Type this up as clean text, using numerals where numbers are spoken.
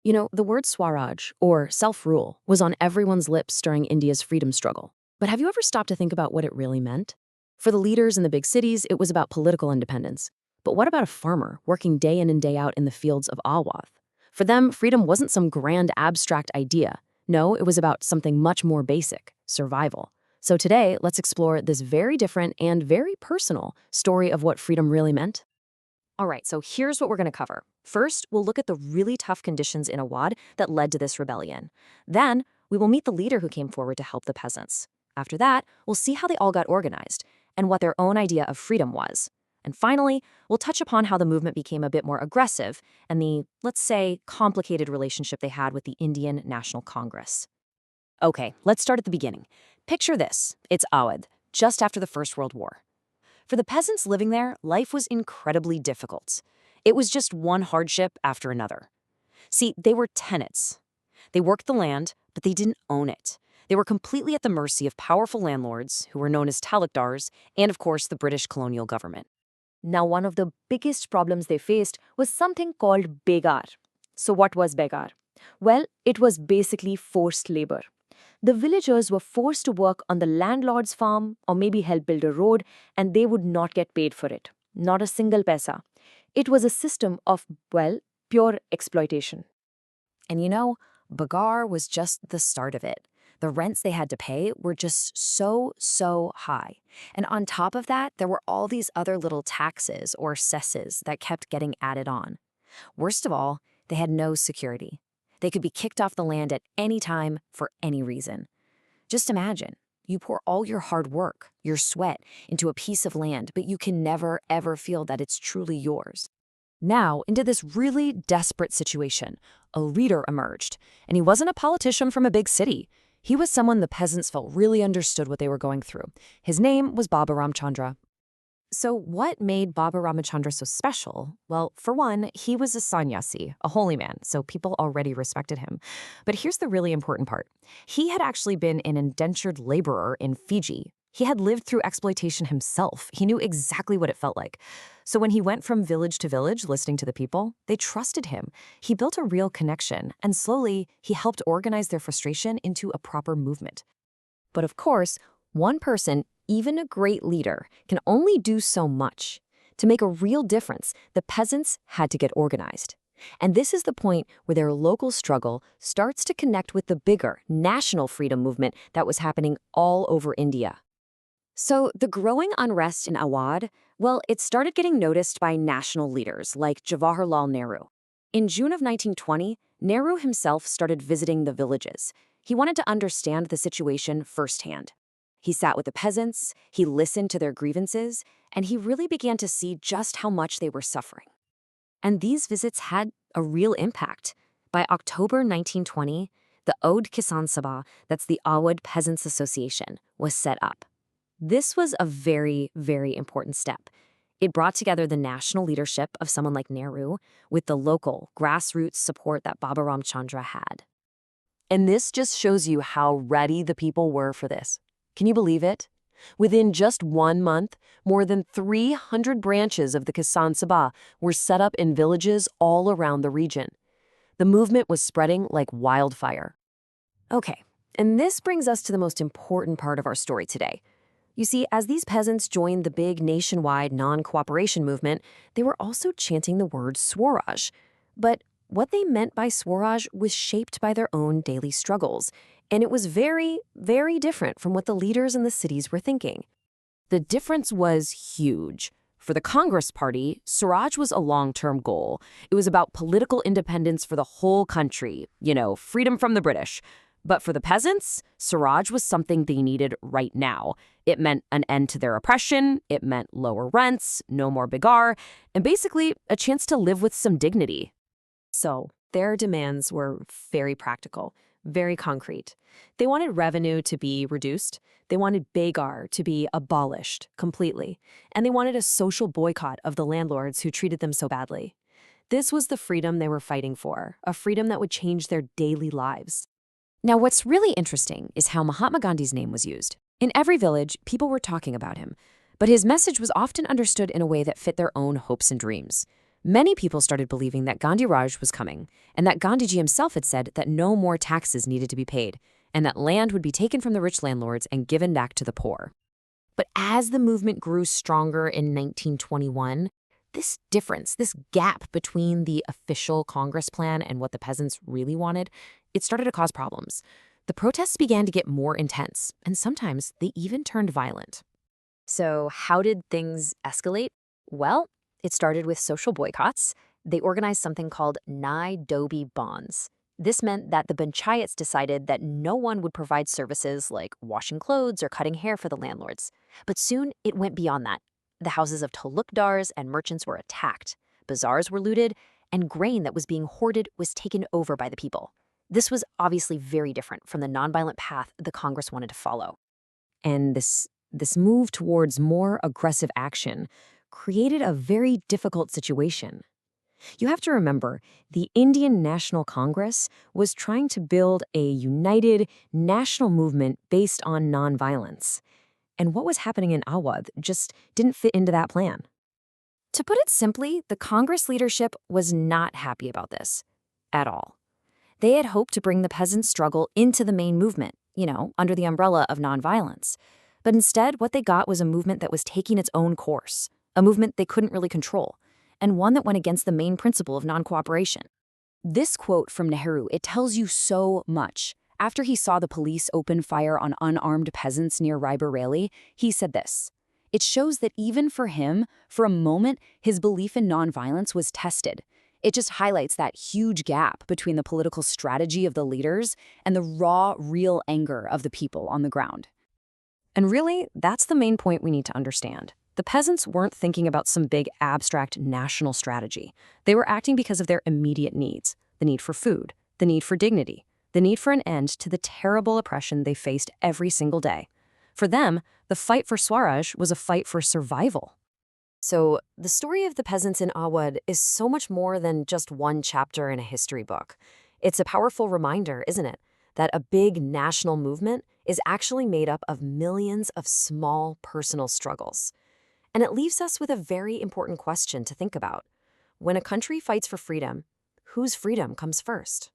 The word Swaraj, or self-rule, was on everyone's lips during India's freedom struggle. But have you ever stopped to think about what it really meant? For the leaders in the big cities, it was about political independence. But what about a farmer working day in and day out in the fields of Awadh? For them, freedom wasn't some grand abstract idea. No, it was about something much more basic, survival. So today, let's explore this very different and very personal story of what freedom really meant. All right, so here's what we're going to cover. First, we'll look at the really tough conditions in Awadh that led to this rebellion. Then, we will meet the leader who came forward to help the peasants. After that, we'll see how they all got organized and what their own idea of freedom was. And finally, we'll touch upon how the movement became a bit more aggressive and the, let's say, complicated relationship they had with the Indian National Congress. Okay, let's start at the beginning. Picture this. It's Awadh, just after the First World War. For the peasants living there, life was incredibly difficult. It was just one hardship after another. See, they were tenants. They worked the land, but they didn't own it. They were completely at the mercy of powerful landlords, who were known as talukdars, and of course the British colonial government. Now, one of the biggest problems they faced was something called begar. So what was begar? Well, it was basically forced labor. The villagers were forced to work on the landlord's farm or maybe help build a road, and they would not get paid for it. Not a single paisa. It was a system of, well, pure exploitation. And Bagar was just the start of it. The rents they had to pay were just so high. And on top of that, there were all these other little taxes or cesses that kept getting added on. Worst of all, they had no security. They could be kicked off the land at any time for any reason. Just imagine, you pour all your hard work, your sweat, into a piece of land, but you can never, ever feel that it's truly yours. Now, into this really desperate situation, a leader emerged, and he wasn't a politician from a big city. He was someone the peasants felt really understood what they were going through. His name was Baba Ramchandra. So what made Baba Ramachandra so special? Well, for one, he was a sannyasi, a holy man, so people already respected him. But here's the really important part. He had actually been an indentured laborer in Fiji. He had lived through exploitation himself. He knew exactly what it felt like. So when he went from village to village listening to the people, they trusted him. He built a real connection, and slowly he helped organize their frustration into a proper movement. But of course, one person, even a great leader, can only do so much. To make a real difference, the peasants had to get organized. And this is the point where their local struggle starts to connect with the bigger national freedom movement that was happening all over India. So the growing unrest in Awadh, well, it started getting noticed by national leaders like Jawaharlal Nehru. In June of 1920, Nehru himself started visiting the villages. He wanted to understand the situation firsthand. He sat with the peasants, he listened to their grievances, and he really began to see just how much they were suffering. And these visits had a real impact. By October 1920, the Awadh Kisan Sabha, that's the Awadh Peasants Association, was set up. This was a very, very important step. It brought together the national leadership of someone like Nehru with the local, grassroots support that Baba Ramchandra had. And this just shows you how ready the people were for this. Can you believe it? Within just 1 month, more than 300 branches of the Kisan Sabha were set up in villages all around the region. The movement was spreading like wildfire. Okay, and this brings us to the most important part of our story today. You see, as these peasants joined the big nationwide non-cooperation movement, they were also chanting the word Swaraj. But what they meant by Swaraj was shaped by their own daily struggles, and it was very, very different from what the leaders in the cities were thinking. The difference was huge. For the Congress Party, Swaraj was a long-term goal. It was about political independence for the whole country, freedom from the British. But for the peasants, Swaraj was something they needed right now. It meant an end to their oppression, it meant lower rents, no more begar, and basically a chance to live with some dignity. So their demands were very practical, very concrete. They wanted revenue to be reduced, they wanted begar to be abolished completely, and they wanted a social boycott of the landlords who treated them so badly. This was the freedom they were fighting for, a freedom that would change their daily lives. Now, what's really interesting is how Mahatma Gandhi's name was used. In every village, people were talking about him, but his message was often understood in a way that fit their own hopes and dreams. Many people started believing that Gandhi Raj was coming, and that Gandhiji himself had said that no more taxes needed to be paid, and that land would be taken from the rich landlords and given back to the poor. But as the movement grew stronger in 1921, this difference, this gap between the official Congress plan and what the peasants really wanted, it started to cause problems. The protests began to get more intense, and sometimes they even turned violent. So, how did things escalate? Well, it started with social boycotts. They organized something called Nai Dobi bonds. This meant that the panchayats decided that no one would provide services like washing clothes or cutting hair for the landlords. But soon it went beyond that. The houses of talukdars and merchants were attacked, bazaars were looted, and grain that was being hoarded was taken over by the people. This was obviously very different from the nonviolent path the Congress wanted to follow. And this move towards more aggressive action created a very difficult situation. You have to remember, the Indian National Congress was trying to build a united national movement based on nonviolence. And what was happening in Awadh just didn't fit into that plan. To put it simply, the Congress leadership was not happy about this at all. They had hoped to bring the peasant struggle into the main movement, under the umbrella of nonviolence. But instead, what they got was a movement that was taking its own course, a movement they couldn't really control, and one that went against the main principle of non-cooperation. This quote from Nehru, it tells you so much. After he saw the police open fire on unarmed peasants near Raebareli, he said this: "It shows that even for him, for a moment, his belief in nonviolence was tested. It just highlights that huge gap between the political strategy of the leaders and the raw, real anger of the people on the ground." And really, that's the main point we need to understand. The peasants weren't thinking about some big abstract national strategy. They were acting because of their immediate needs: the need for food, the need for dignity, the need for an end to the terrible oppression they faced every single day. For them, the fight for Swaraj was a fight for survival. So, the story of the peasants in Awadh is so much more than just one chapter in a history book. It's a powerful reminder, isn't it, that a big national movement is actually made up of millions of small personal struggles. And it leaves us with a very important question to think about. When a country fights for freedom, whose freedom comes first?